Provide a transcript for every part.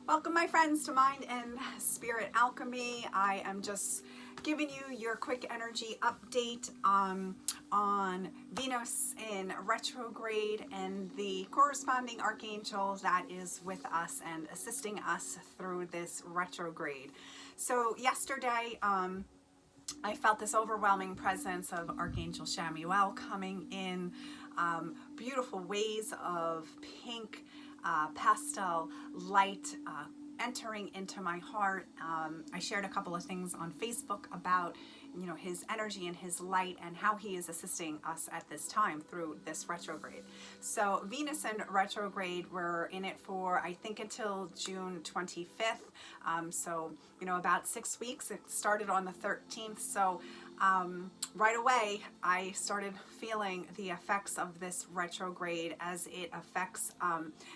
Welcome, my friends, to Mind and Spirit Alchemy. I am just giving you your quick energy update on Venus in retrograde and the corresponding archangel that is with us and assisting us through this retrograde. So yesterday, I felt this overwhelming presence of Archangel Chamuel coming in, beautiful waves of pink, pastel light entering into my heart. I shared a couple of things on Facebook about his energy and his light and how he is assisting us at this time through this retrograde. So Venus in retrograde, we're in it for I think until June 25th. So about 6 weeks. It started on the 13th. So right away I started feeling the effects of this retrograde as it affects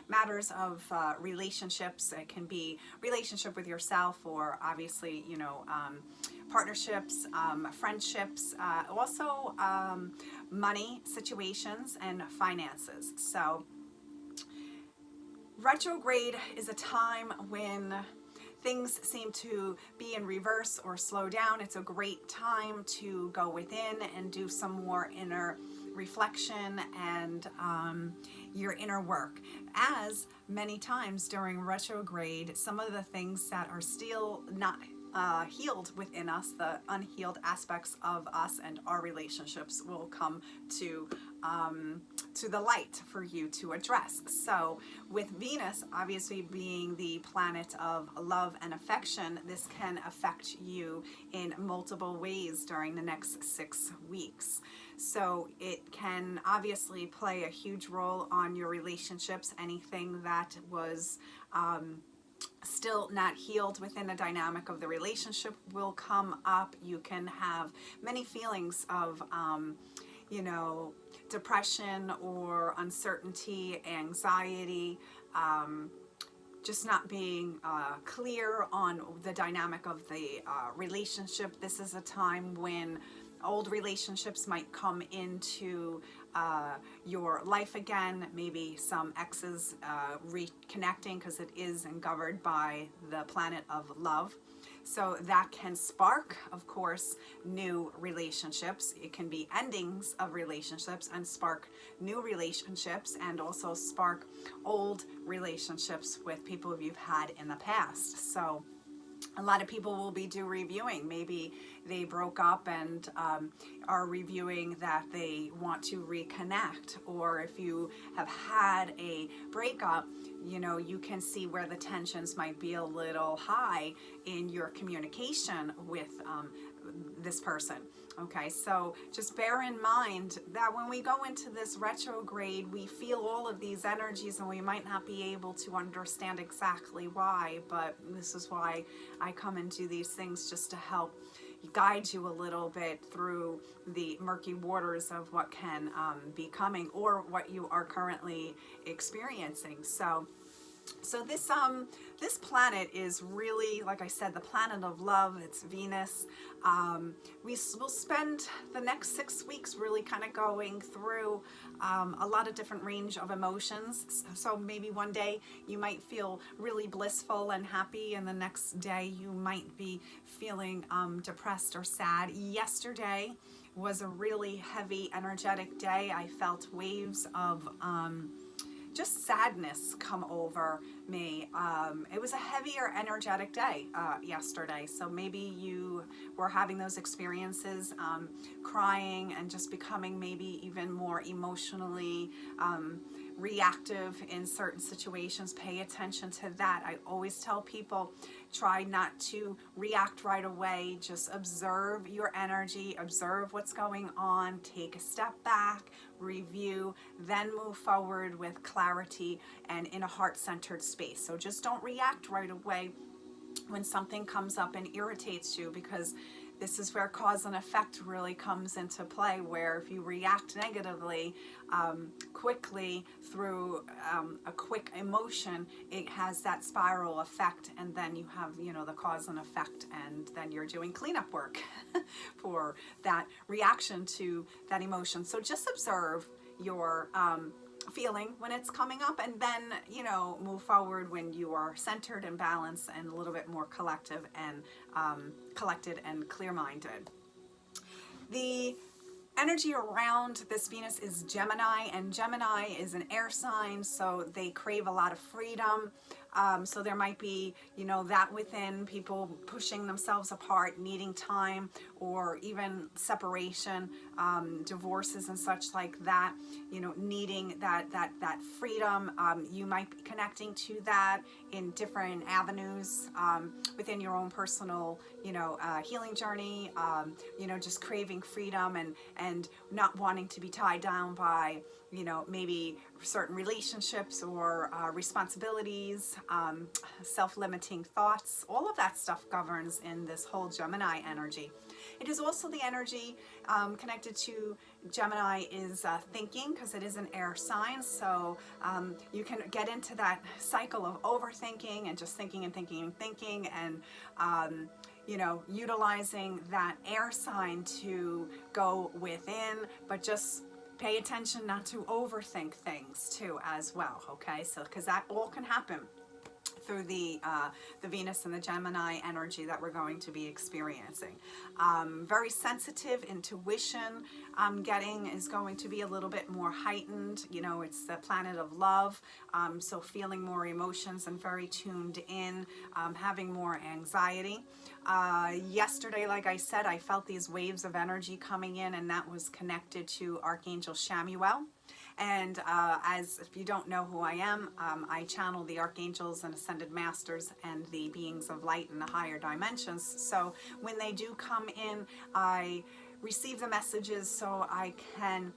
matters of relationships. It can be relationship with yourself, or obviously partnerships, friendships, also money situations and finances. So retrograde is a time when things seem to be in reverse or slow down. It's a great time to go within and do some more inner reflection and your inner work. As many times during retrograde, some of the things that are still not healed within us, the unhealed aspects of us and our relationships, will come to the light for you to address. So with Venus obviously being the planet of love and affection, this can affect you in multiple ways during the next 6 weeks. So it can obviously play a huge role on your relationships. Anything that was still not healed within the dynamic of the relationship will come up. You can have many feelings of depression or uncertainty, anxiety, just not being clear on the dynamic of the relationship. This is a time when old relationships might come into your life again, maybe some exes reconnecting, because it is governed by the planet of love. So that can spark, of course, new relationships. It can be endings of relationships and spark new relationships, and also spark old relationships with people you've had in the past. So a lot of people will be reviewing. Maybe they broke up and are reviewing that they want to reconnect. Or if you have had a breakup, you can see where the tensions might be a little high in your communication with this person. Okay, so just bear in mind that when we go into this retrograde, we feel all of these energies and we might not be able to understand exactly why, but this is why I come and do these things, just to help guide you a little bit through the murky waters of what can be coming, or what you are currently experiencing. So this planet is really, like I said, the planet of love. It's Venus. We will spend the next 6 weeks really kind of going through a lot of different range of emotions. So maybe one day you might feel really blissful and happy, and the next day you might be feeling depressed or sad. Yesterday was a really heavy, energetic day. I felt waves of just sadness come over me. It was a heavier, energetic day yesterday. So maybe you were having those experiences, crying and just becoming maybe even more emotionally reactive in certain situations. Pay attention to that. I always tell people, try not to react right away. Just observe your energy, observe what's going on, take a step back, review, then move forward with clarity and in a heart-centered space. So just don't react right away when something comes up and irritates you, because this is where cause and effect really comes into play, where if you react negatively quickly through a quick emotion, it has that spiral effect, and then you have the cause and effect, and then you're doing cleanup work for that reaction to that emotion. So just observe your feeling when it's coming up, and then, you know, move forward when you are centered and balanced and a little bit more collective and collected and clear-minded. The energy around this Venus is Gemini, and Gemini is an air sign, so they crave a lot of freedom. So there might be, you know, that within people pushing themselves apart, needing time, or even separation, divorces and such like that, you know, needing that freedom. You might be connecting to that in different avenues within your own personal, you know, healing journey, you know, just craving freedom and not wanting to be tied down by, you know, maybe certain relationships or responsibilities, self-limiting thoughts. All of that stuff governs in this whole Gemini energy. It is also the energy connected to Gemini is thinking, because it is an air sign. So you can get into that cycle of overthinking and just thinking and thinking and thinking, and you know, utilizing that air sign to go within, but just pay attention not to overthink things too as well, okay? So, because that all can happen through the Venus and the Gemini energy that we're going to be experiencing. Very sensitive intuition I'm getting is going to be a little bit more heightened. You know, it's the planet of love, so feeling more emotions and very tuned in, having more anxiety. Yesterday, like I said, I felt these waves of energy coming in, and that was connected to Archangel Chamuel. And as if you don't know who I am, I channel the archangels and ascended masters and the beings of light in the higher dimensions. So when they do come in, I receive the messages so I can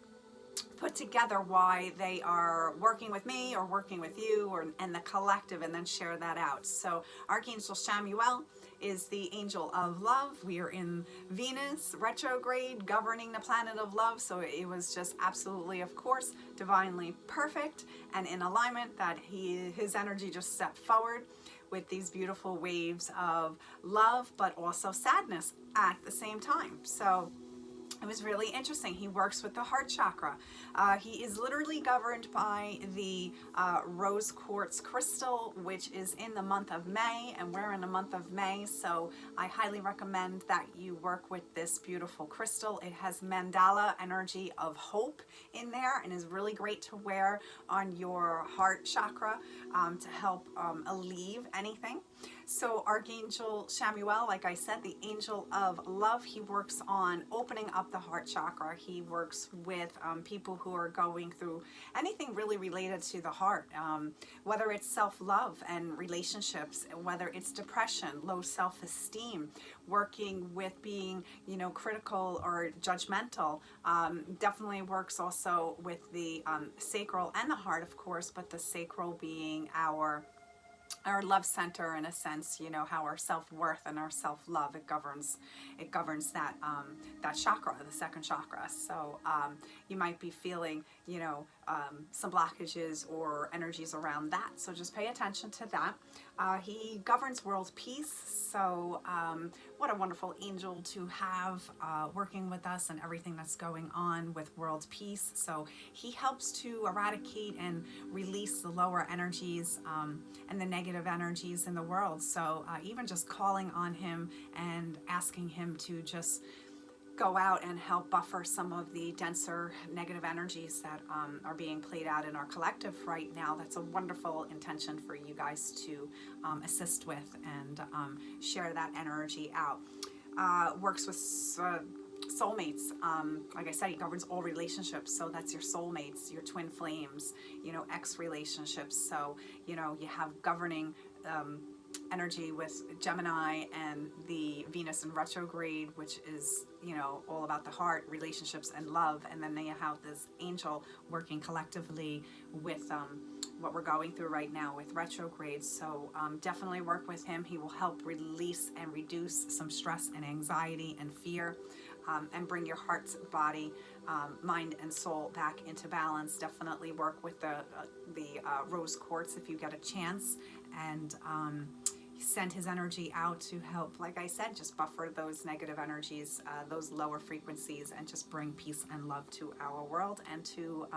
put together why they are working with me or working with you, or and the collective, and then share that out. So Archangel Chamuel is the angel of love. We are in Venus retrograde, governing the planet of love, so it was just absolutely, of course, divinely perfect and in alignment that his energy just stepped forward with these beautiful waves of love, but also sadness at the same time. So it was really interesting. He works with the heart chakra. He is literally governed by the rose quartz crystal, which is in the month of May, and we're in the month of May, so I highly recommend that you work with this beautiful crystal. It has mandala energy of hope in there and is really great to wear on your heart chakra to help alleviate anything. So Archangel Chamuel, like I said, the angel of love, he works on opening up the heart chakra. He works with people who are going through anything really related to the heart, whether it's self-love and relationships, whether it's depression, low self-esteem, working with being, you know, critical or judgmental. Definitely works also with the sacral and the heart, of course, but the sacral being our love center, in a sense, you know, how our self-worth and our self-love, it governs that that chakra, the second chakra. So you might be feeling, you know, some blockages or energies around that, so just pay attention to that. He governs world peace, so what a wonderful angel to have working with us and everything that's going on with world peace. So he helps to eradicate and release the lower energies and the negative energies in the world. So even just calling on him and asking him to just go out and help buffer some of the denser negative energies that are being played out in our collective right now. That's a wonderful intention for you guys to assist with and share that energy out. Works with soulmates. Like I said, he governs all relationships, so that's your soulmates, your twin flames, you know, ex relationships. So, you know, you have governing energy with Gemini and the Venus in retrograde, which is, you know, all about the heart, relationships, and love. And then you have this angel working collectively with what we're going through right now with retrograde. So definitely work with him. He will help release and reduce some stress and anxiety and fear, and bring your heart, body, mind, and soul back into balance. Definitely work with the rose quartz if you get a chance, and send his energy out to help, like I said, just buffer those negative energies, those lower frequencies, and just bring peace and love to our world and to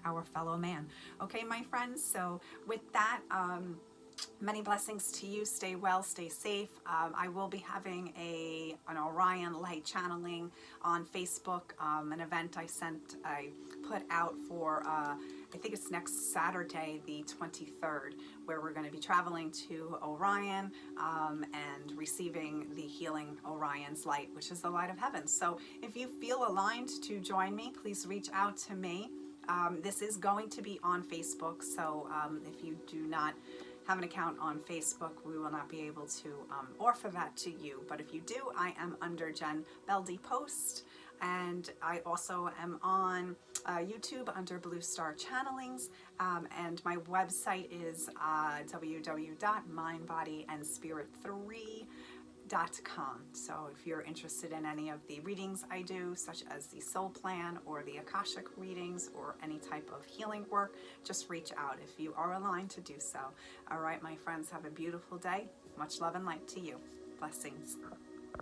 our fellow man. Okay, my friends, so with that, many blessings to you. Stay well, stay safe. I will be having an Orion light channeling on Facebook, an event I put out for, I think it's next Saturday, the 23rd, where we're going to be traveling to Orion and receiving the healing Orion's light, which is the light of heaven. So if you feel aligned to join me, please reach out to me. This is going to be on Facebook, so if you do not have an account on Facebook, we will not be able to offer that to you. But if you do, I am under Jen Beldy Post, and I also am on YouTube under Blue Star Channelings, and my website is www.mindbodyandspirit3.com. So if you're interested in any of the readings I do, such as the soul plan or the Akashic readings or any type of healing work, just reach out if you are aligned to do so. All right, my friends, have a beautiful day. Much love and light to you. Blessings.